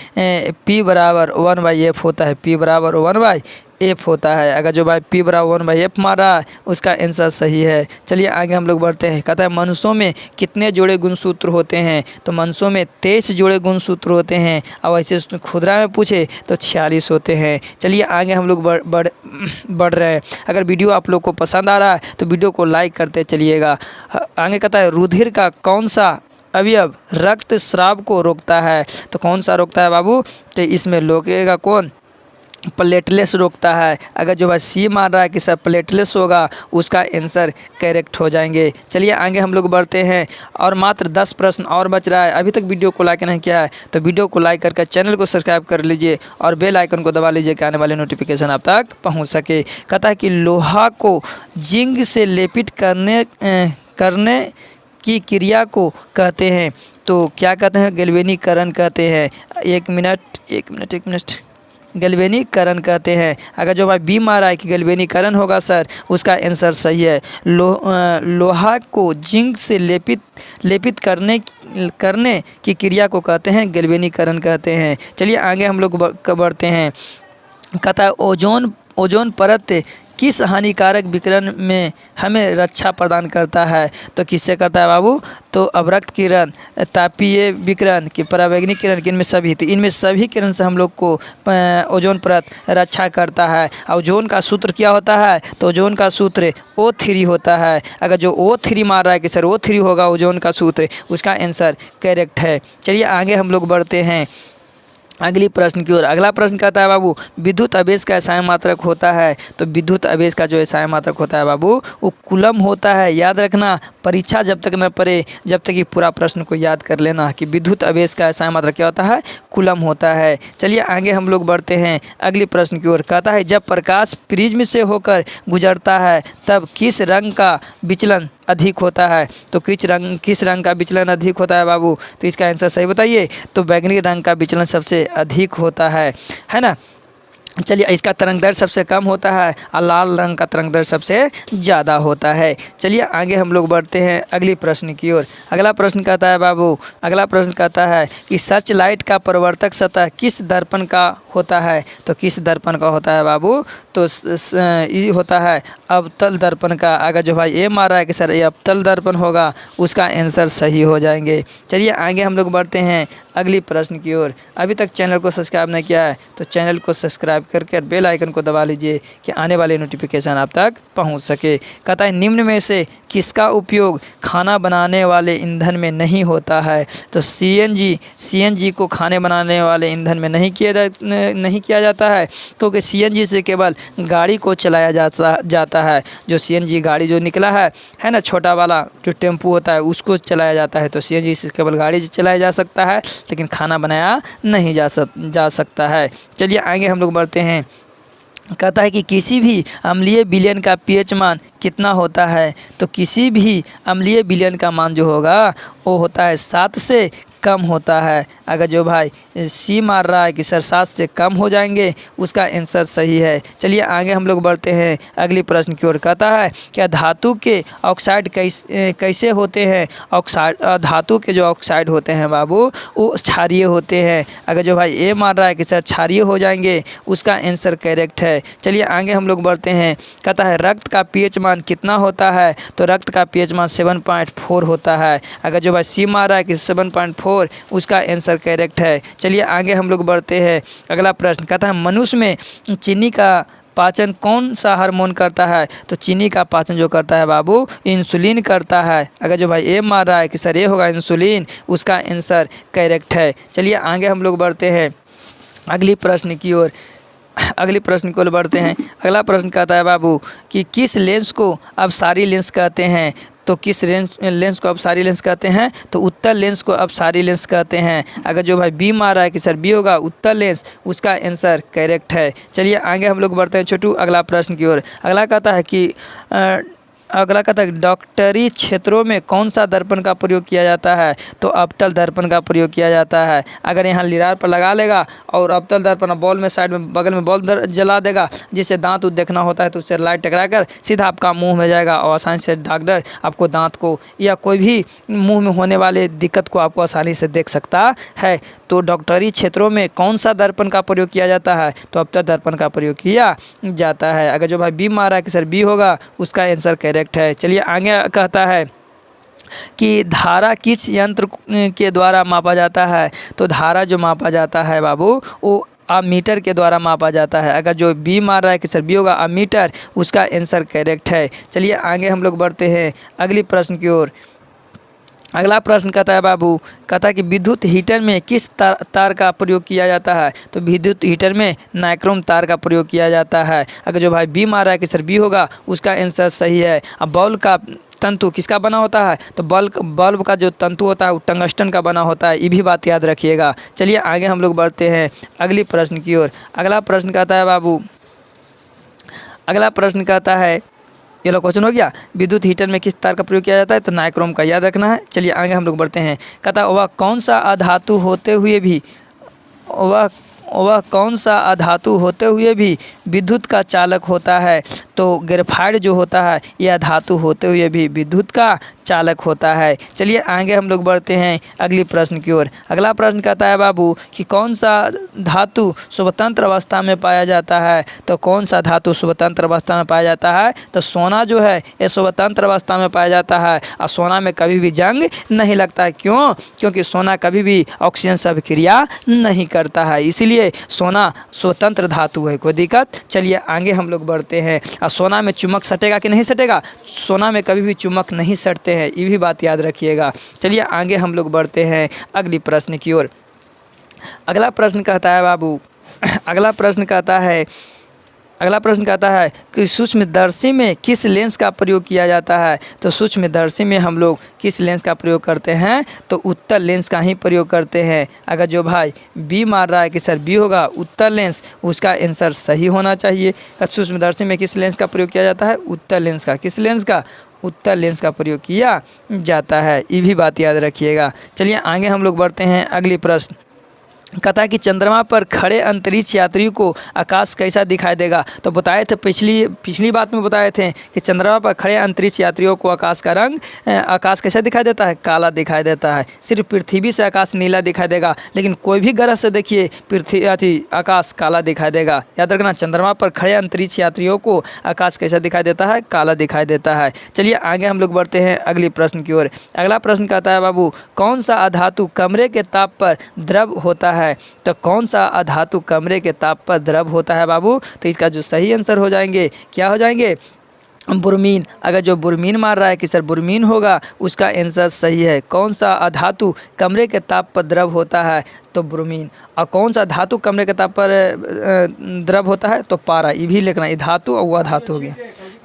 P बराबर 1/f होता है, P बराबर 1/f होता है। अगर जो भाई P बराबर 1/f मारा उसका आंसर सही है। चलिए आगे हम लोग बढ़ते हैं। कहता है मनुष्यों में कितने जोड़े गुणसूत्र होते हैं, तो मनुष्यों में 23 जोड़े गुणसूत्र होते हैं, और वैसे खुदरा में पूछे तो 46 होते हैं। चलिए आगे हम लोग बढ़ रहे हैं। अगर वीडियो आप लोग को पसंद आ रहा है तो वीडियो को लाइक करते चलिएगा। आगे कहता है रुधिर का कौन सा अवयव रक्त स्राव को रोकता है, तो कौन सा रोकता है बाबू, तो इसमें रोकेगा कौन, प्लेटलेट्स रोकता है। अगर जो भाई सी मान रहा है कि सर प्लेटलेट्स होगा, उसका आंसर करेक्ट हो जाएंगे। चलिए आगे हम लोग बढ़ते हैं और मात्र 10 प्रश्न और बच रहा है। अभी तक वीडियो को लाइक नहीं किया है तो वीडियो को लाइक करके चैनल को सब्सक्राइब कर लीजिए और बेल आइकन को दबा लीजिए कि आने वाले नोटिफिकेशन आप तक पहुँच सके। कहता है कि लोहा को जिंक से लेपित करने की क्रिया को कहते हैं, तो क्या कहते हैं, गैल्वेनीकरण कहते हैं। एक मिनट गैल्वेनीकरण कहते हैं। अगर जो भाई बी मारा है कि गैल्वेनीकरण होगा सर, उसका आंसर सही है। लोहा को जिंक से लेपित करने की क्रिया को कहते हैं गैल्वेनीकरण कहते हैं। चलिए आगे हम लोग बढ़ते हैं। कहता है ओजोन परत किस हानिकारक विकिरण में हमें रक्षा प्रदान करता है, तो किससे करता है बाबू, तो अवरक्त किरण, तापीय विकिरण कि परावैंगनिक किरण, इनमें सभी, तो इनमें सभी किरण से हम लोग को ओजोन परत रक्षा करता है। ओजोन का सूत्र क्या होता है, तो ओजोन का सूत्र O3 होता है। अगर जो O3 मार रहा है कि सर O3 होगा ओजोन का सूत्र, उसका आंसर करेक्ट है। चलिए आगे हम लोग बढ़ते हैं अगली प्रश्न की ओर। अगला प्रश्न कहता है बाबू विद्युत आवेश का एसआई मात्रक होता है, तो विद्युत आवेश का जो एसआई मात्रक होता है बाबू वो कूलम होता है। याद रखना परीक्षा जब तक न पढ़े जब तक कि पूरा प्रश्न को याद कर लेना कि विद्युत आवेश का एसआई मात्रक क्या होता है, कूलम होता है। चलिए आगे हम लोग बढ़ते हैं अगली प्रश्न की ओर। कहता है जब प्रकाश प्रिज्म से होकर गुजरता है तब किस रंग का विचलन अधिक होता है, तो किस रंग का विचलन अधिक होता है बाबू, तो इसका आंसर सही बताइए, तो बैंगनी रंग का विचलन सबसे अधिक होता है ना। चलिए इसका तरंग दैर्घ्य सबसे कम होता है और लाल रंग का तरंग दैर्घ्य सबसे ज़्यादा होता है। चलिए आगे हम लोग बढ़ते हैं अगली प्रश्न की ओर। अगला प्रश्न कहता है बाबू, अगला प्रश्न कहता है कि सर्च लाइट का परावर्तक सतह किस दर्पण का होता है? तो किस दर्पण का होता है बाबू? तो ये होता है अवतल दर्पण का। अगर जो भाई ए मार रहा है कि सर ये अवतल दर्पण होगा, उसका आंसर सही हो जाएंगे। चलिए आगे हम लोग बढ़ते हैं अगली प्रश्न की ओर। अभी तक चैनल को सब्सक्राइब नहीं किया है तो चैनल को सब्सक्राइब करके बेल आइकन को दबा लीजिए कि आने वाले नोटिफिकेशन आप तक पहुंच सके। कहता है निम्न में से किसका उपयोग खाना बनाने वाले ईंधन में नहीं होता है? तो सीएनजी को खाने बनाने वाले ईंधन में नहीं किया जाता है, क्योंकि सीएनजी से केवल गाड़ी को चलाया जाता है। जो सीएनजी गाड़ी जो निकला है ना, छोटा वाला जो टेम्पू होता है उसको चलाया जाता है। तो सीएनजी से केवल गाड़ी चलाया जा सकता है, लेकिन खाना बनाया नहीं जा सकता है। चलिए आगे हम लोग बढ़ते हैं। कहता है कि किसी भी अम्लीय विलयन का पीएच मान कितना होता है? तो किसी भी अम्लीय विलयन का मान जो होगा वो होता है 7 से कम होता है। अगर जो भाई सी मार रहा है कि सर 7 से कम हो जाएंगे, उसका आंसर सही है। चलिए आगे हम लोग बढ़ते हैं अगली प्रश्न की ओर। कहता है क्या धातु के ऑक्साइड कैसे होते हैं? धातु के जो ऑक्साइड होते हैं बाबू वो क्षारीय होते हैं। अगर जो भाई ए मार रहा है कि सर क्षारीय हो जाएंगे, उसका आंसर करेक्ट है। चलिए आगे हम लोग बढ़ते हैं। कहता है रक्त का पीएच मान कितना होता है? तो रक्त का पीएच मान 7.4 होता है। अगर जो भाई सी मार रहा है कि 7.4, उसका आंसर करेक्ट है। चलिए आगे हम लोग बढ़ते हैं। अगला प्रश्न कहता है मनुष्य में चीनी का पाचन कौन सा हार्मोन करता है? तो चीनी का पाचन जो करता है बाबू इंसुलिन करता है। अगर जो भाई ए मार रहा है कि सर ये होगा इंसुलिन, उसका आंसर करेक्ट है। चलिए आगे हम लोग बढ़ते हैं अगली प्रश्न की ओर। अगली प्रश्न को बढ़ते हैं। अगला प्रश्न कहता है बाबू कि किस लेंस को अपसारी लेंस कहते हैं? तो किस लेंस को अपसारी लेंस कहते हैं? तो उत्तल लेंस को अपसारी लेंस कहते हैं। अगर जो भाई बी मार रहा है कि सर बी होगा उत्तल लेंस, उसका आंसर करेक्ट है। चलिए आगे हम लोग बढ़ते हैं छोटू अगला प्रश्न की ओर। अगला कहता है डॉक्टरी क्षेत्रों में कौन सा दर्पण का प्रयोग किया जाता है? तो अवतल दर्पण का प्रयोग किया जाता है। अगर यहाँ लीरार पर लगा लेगा और अवतल दर्पण बॉल में साइड में बगल में बॉल जला देगा, जिससे दांत देखना होता है, तो उससे लाइट टकरा कर सीधा आपका मुंह में जाएगा और आसानी से डॉक्टर आपको दांत को या कोई भी मुंह में होने वाले दिक्कत को आपको आसानी से देख सकता है। तो डॉक्टरी क्षेत्रों में कौन सा दर्पण का प्रयोग किया जाता है? तो अवतल दर्पण का प्रयोग किया जाता है। अगर जो भाई बी मारा है कि सर बी होगा, उसका आंसर करेक्ट है। चलिए आगे कहता है कि धारा किस यंत्र के द्वारा मापा जाता है? तो धारा जो मापा जाता है बाबू वो अमीटर के द्वारा मापा जाता है। अगर जो बी मार रहा है कि सर बी होगा अमीटर, उसका आंसर करेक्ट है। चलिए आगे हम लोग बढ़ते हैं अगली प्रश्न की ओर। अगला प्रश्न कहता है बाबू, कहता है कि विद्युत हीटर में किस तार का प्रयोग किया जाता है? तो विद्युत हीटर में नाइक्रोम तार का प्रयोग किया जाता है। अगर जो भाई बी मार रहा है कि सर बी होगा, उसका आंसर सही है। अब बल्ब का तंतु किसका बना होता है? तो बल्ब का जो तंतु होता है वो टंगस्टन का बना होता है। ये भी बात याद रखिएगा। चलिए आगे हम लोग बढ़ते हैं अगली प्रश्न की ओर। अगला प्रश्न कहता है बाबू, अगला प्रश्न कहता है, ये लो क्वेश्चन हो गया, विद्युत हीटर में किस तार का प्रयोग किया जाता है? तो नाइक्रोम का याद रखना है। चलिए आगे हम लोग बढ़ते हैं। कहता है वह कौन सा अधातु होते हुए भी विद्युत का चालक होता है? तो ग्रेफाइट जो होता है यह धातु होते हुए भी विद्युत का चालक होता है। चलिए आगे हम लोग बढ़ते हैं अगली प्रश्न की ओर। अगला प्रश्न कहता है बाबू कि कौन सा धातु स्वतंत्र अवस्था में पाया जाता है? तो कौन सा धातु स्वतंत्र अवस्था में पाया जाता है? तो सोना जो है ये स्वतंत्र अवस्था में पाया जाता है और सोना में कभी भी जंग नहीं लगता है। क्यों? क्योंकि सोना कभी भी ऑक्सीजन से अभिक्रिया नहीं करता है, इसलिए सोना स्वतंत्र धातु है। कोई दिक्कत? चलिए आगे हम लोग बढ़ते हैं। और सोना में चुम्बक सटेगा कि नहीं सटेगा? सोना में कभी भी चुम्बक नहीं सटते हैं, ये भी बात याद रखिएगा। चलिए आगे हम लोग बढ़ते हैं अगली प्रश्न की ओर। अगला प्रश्न कहता है बाबू, अगला प्रश्न कहता है कि सूक्ष्मदर्शी में किस लेंस का प्रयोग किया जाता है? तो सूक्ष्मदर्शी में हम लोग किस लेंस का प्रयोग करते हैं? तो उत्तल लेंस का ही प्रयोग करते हैं। अगर जो भाई बी मार रहा है कि सर बी होगा उत्तल लेंस, उसका आंसर सही होना चाहिए। सूक्ष्मदर्शी में किस लेंस का प्रयोग किया जाता है? उत्तल लेंस का। किस लेंस का? उत्तल लेंस का प्रयोग किया जाता है, ये भी बात याद रखिएगा। चलिए आगे हम लोग बढ़ते हैं अगली प्रश्न। कहता है कि चंद्रमा पर खड़े अंतरिक्ष यात्रियों को आकाश कैसा दिखाई देगा। तो बताए थे पिछली बात में बताए थे कि चंद्रमा पर खड़े अंतरिक्ष यात्रियों को आकाश का रंग आकाश कैसा दिखाई देता है, काला दिखाई देता है। सिर्फ पृथ्वी से आकाश नीला दिखाई देगा, लेकिन कोई भी ग्रह से देखिए पृथ्वी आकाश काला दिखाई देगा। याद रखना, चंद्रमा पर खड़े अंतरिक्ष यात्रियों को आकाश कैसा दिखाई देता है, काला दिखाई देता है। चलिए आगे हम लोग बढ़ते हैं अगले प्रश्न की ओर। अगला प्रश्न कहता है बाबू, कौन सा अधातु कमरे के ताप पर द्रव होता है। तो कौन सा अधातु कमरे के ताप पर द्रव होता है बाबू। तो इसका जो सही आंसर हो जाएंगे, क्या हो जाएंगे, बुरमीन। अगर जो बुरमीन मार रहा है कि सर बुरमीन होगा, उसका आंसर सही है। कौन सा अधातु कमरे के ताप पर द्रव होता है, तो बुरमीन। और कौन सा धातु कमरे के ताप पर द्रव होता है, तो पारा। ये भी लिखना, ये धातु और वह धातु हो गया।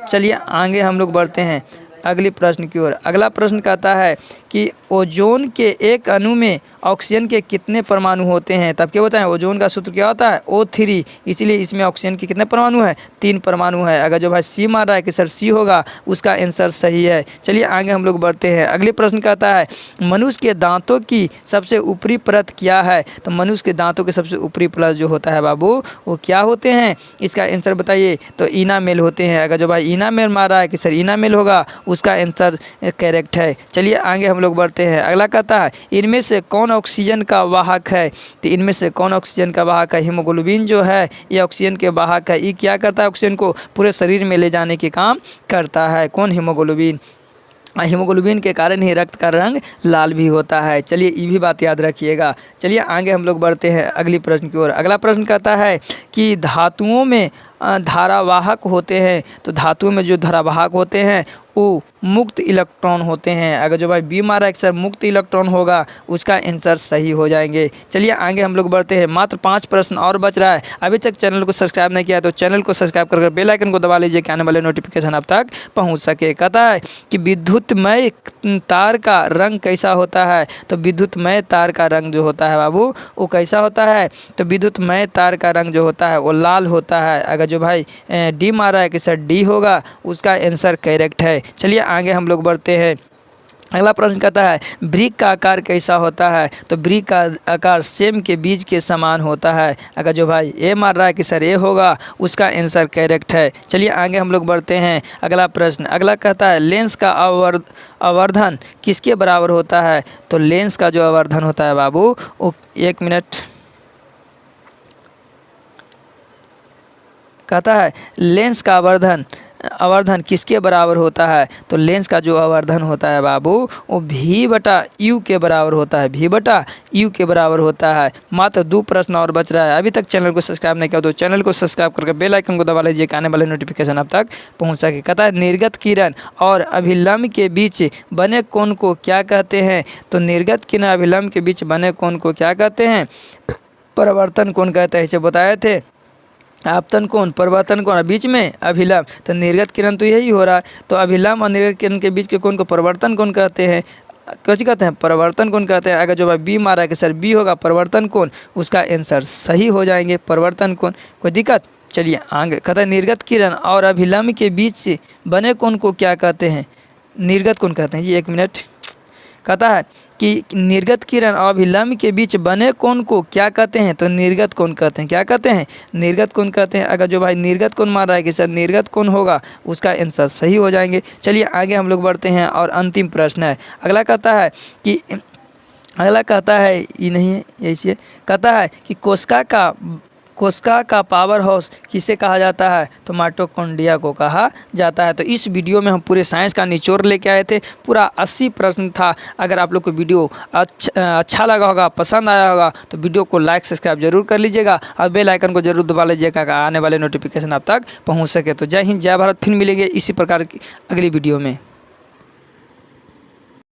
चलिए आगे हम लोग बढ़ते हैं अगले प्रश्न की ओर। अगला प्रश्न कहता है कि ओजोन के एक अणु में ऑक्सीजन के कितने परमाणु होते हैं। तब क्या होता है, ओजोन का सूत्र क्या होता है, O3। इसीलिए इसमें ऑक्सीजन के कितने परमाणु है, 3 परमाणु है। अगर जो भाई सी मार रहा है कि सर सी होगा, उसका आंसर सही है। चलिए आगे हम लोग बढ़ते हैं। अगले प्रश्न कहता है, मनुष्य के दांतों की सबसे ऊपरी परत क्या है। तो मनुष्य के दांतों के सबसे ऊपरी परत जो होता है बाबू, वो क्या होते हैं, इसका आंसर बताइए। तो इनामेल होते हैं। अगर जो भाई इनामेल मार रहा है कि सर इनामेल होगा, उसका आंसर करेक्ट है। चलिए आगे हम लोग बढ़ते हैं। अगला कहता है, इनमें से कौन ऑक्सीजन का वाहक है। तो इनमें से कौन ऑक्सीजन का वाहक है। हीमोग्लोबिन जो है ये ऑक्सीजन के वाहक है। ये क्या करता है, ऑक्सीजन को पूरे शरीर में ले जाने के काम करता है। कौन, हीमोग्लोबिन। हीमोग्लोबिन के कारण ही रक्त का रंग लाल भी होता है। चलिए ये भी बात याद रखिएगा। चलिए आगे हम लोग बढ़ते हैं अगली प्रश्न की ओर। अगला प्रश्न कहता है कि धातुओं में धारावाहक होते हैं। तो धातुओं में जो धारावाहक होते हैं वो मुक्त इलेक्ट्रॉन होते हैं। अगर जो भाई बी मारा सर मुक्त इलेक्ट्रॉन होगा, उसका आंसर सही हो जाएंगे। चलिए आगे हम लोग बढ़ते हैं। मात्र 5 प्रश्न और बच रहा है। अभी तक चैनल को सब्सक्राइब नहीं किया तो चैनल को सब्सक्राइब कर बेल आइकन को दबा लीजिए कि आने वाले नोटिफिकेशन आप तक पहुंच सके। कहता है कि विद्युतमय तार का रंग कैसा होता है। तो विद्युतमय तार का रंग जो होता है बाबू, वो कैसा होता है। तो विद्युतमय तार का रंग जो होता है वो लाल होता है। अगर जो भाई डी मारा है कि सर डी होगा, उसका आंसर करेक्ट है। चलिए आगे हम लोग बढ़ते हैं। अगला प्रश्न कहता है, ब्रिक का आकार कैसा होता है। तो ब्रिक का आकार सेम के बीज के समान होता है। अगर जो भाई ए मार रहा है कि सर ए होगा, उसका आंसर करेक्ट है। चलिए आगे हम लोग बढ़ते हैं। अगला प्रश्न अगला कहता है, लेंस का आवर्धन किसके बराबर होता है। तो लेंस का जो आवर्धन होता है बाबू, वो 1 मिनट कहता है, लेंस का आवर्धन किसके बराबर होता है। तो लेंस का जो आवर्धन होता है बाबू, वो V/U के बराबर होता है। V/U के बराबर होता है। मात्र 2 प्रश्न और बच रहा है। अभी तक चैनल को सब्सक्राइब नहीं किया तो चैनल को सब्सक्राइब करके बेल आइकन को दबा लीजिए कि आने वाले नोटिफिकेशन आप तक पहुंच सके। कहता है, निर्गत किरण और अभिलंब के बीच बने कोण को क्या कहते हैं। तो निर्गत किरण अभिलंब के बीच बने कोण को क्या कहते हैं, परावर्तन कोण कहते हैं। इसे बताए थे। आपतन कोण, परिवर्तन कोण, बीच में अभिलंब। तो निर्गत किरण तो यही हो रहा है। तो अभिलंब और निर्गत किरण के बीच के कोण को परिवर्तन कोण कहते हैं। कैसे कहते हैं, परिवर्तन कोण कहते हैं। अगर जो भाई बी मारा है कि सर बी होगा परिवर्तन कोण, उसका आंसर सही हो जाएंगे, परिवर्तन कोण। कोई दिक्कत। चलिए आगे कहता है, निर्गत किरण और अभिलंब के बीच बने कोण को क्या कहते हैं। निर्गत कोण कहते हैं जी। 1 मिनट। कहता है कि निर्गत किरण और अभिलंब के बीच बने कोण को क्या कहते हैं। तो निर्गत कोण कहते हैं। क्या कहते हैं, निर्गत कोण कहते हैं। अगर जो भाई निर्गत कोण मार रहा है कि सर निर्गत कोण होगा, उसका आंसर सही हो जाएंगे। चलिए आगे हम लोग बढ़ते हैं और अंतिम प्रश्न है। अगला कहता है ये नहीं है, यही है। कहता है कि कोशिका का पावर हाउस किसे कहा जाता है। तो माइटोकॉन्ड्रिया को कहा जाता है। तो इस वीडियो में हम पूरे साइंस का निचोड़ लेके आए थे। पूरा 80 प्रश्न था। अगर आप लोग को वीडियो अच्छा लगा होगा, पसंद आया होगा, तो वीडियो को लाइक सब्सक्राइब जरूर कर लीजिएगा और बेल आइकन को जरूर दबा लीजिएगा, आने वाले नोटिफिकेशन आप तक पहुँच सके। तो जय हिंद, जय भारत। फिर मिलेंगे इसी प्रकार की अगली वीडियो में।